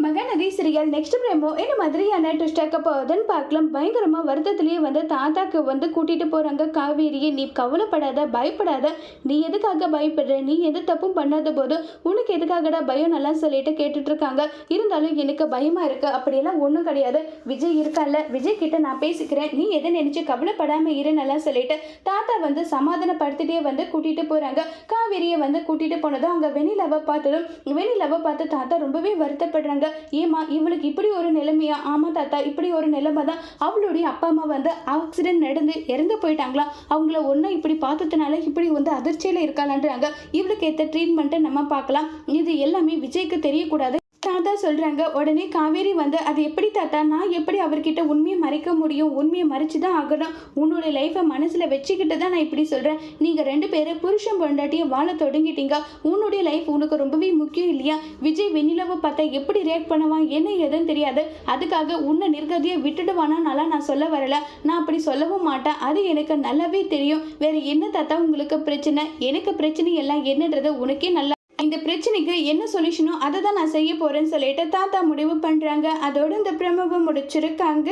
Mahanadi serial next பிரேமோ என்ன மாதிரியான ட்விஸ்டாக்க போகுதுன்னு பார்க்கலாம். பயங்கரமாக வருத்தத்திலேயே தாத்தாக்கு கூட்டிகிட்டு போகிறாங்க காவேரியை. நீ கவலைப்படாத, பயப்படாத, நீ எதுக்காக பயப்படுற, நீ எது தப்பும் பண்ணாத போது உனக்கு எதுக்காகடா பயம் நல்லா சொல்லிட்டு கேட்டுட்டு இருக்காங்க. இருந்தாலும் எனக்கு பயமாக இருக்குது. அப்படியெல்லாம் ஒன்றும் கிடையாது, விஜய் இருக்கான்ல, விஜய் கிட்ட நான் பேசிக்கிறேன், நீ எதை நினச்சி கவலைப்படாமல் இரு நல்லா சொல்லிட்டு தாத்தா சமாதானப்படுத்திட்டே கூட்டிகிட்டு போகிறாங்க. காவேரியை கூட்டிகிட்டு போனதும் அங்கே வெண்ணிலாவை பார்த்ததும் வெண்ணிலாவை பார்த்து தாத்தா ரொம்பவே வருத்தப்படுறாங்க. ஏமா இவளுக்கு இப்படி ஒரு நிலைமையா? ஆமா தாத்தா, இப்படி ஒரு நிலைமை தான். அவளுடைய அப்பா அம்மா ஆக்சிடென்ட் நடந்து இறந்து போயிட்டாங்களாம். அவங்கள ஒன்றும் இப்படி பார்த்ததுனால இப்படி அதிர்ச்சியில் இருக்காளான்றாங்க. இவளுக்கு ஏற்ற ட்ரீட்மெண்ட்டை நம்ம பார்க்கலாம். இது எல்லாமே விஜய்க்கு தெரியக்கூடாது தாத்தா சொல்கிறாங்க. உடனே காவேரி அது எப்படி தாத்தா, நான் எப்படி அவர்கிட்ட உண்மையை மறைக்க முடியும்? உண்மையை மறைச்சு தான் ஆகணும். உன்னோட லைஃப்பை மனசில் வச்சுக்கிட்டு தான் நான் இப்படி சொல்கிறேன். நீங்கள் 2 பேரும் புருஷன் பொண்டாட்டியை வாழ தொடங்கிட்டீங்க. உன்னுடைய லைஃப் உனக்கு ரொம்பவே முக்கியம் இல்லையா? விஜய் வெண்ணிலாவை பார்த்தா எப்படி ரியாக்ட் பண்ணுவான் என்ன எதுன்னு தெரியாது. அதுக்காக உன்னை நிர்கதியை விட்டுடுவானால நான் சொல்ல வரல. நான் அப்படி சொல்லவும் மாட்டேன். அது எனக்கு நல்லாவே தெரியும். வேறு என்ன தாத்தா உங்களுக்கு பிரச்சனை? எனக்கு பிரச்சனை எல்லாம் என்னன்றது உனக்கே நல்லா. இந்த பிரச்சனைக்கு என்ன சொல்யூஷனோ அதை தான் நான் செய்ய போகிறேன்னு சொல்லிட்டு தாத்தா முடிவு பண்ணுறாங்க. அதோடு இந்த பிரமுகம் முடிச்சிருக்காங்க.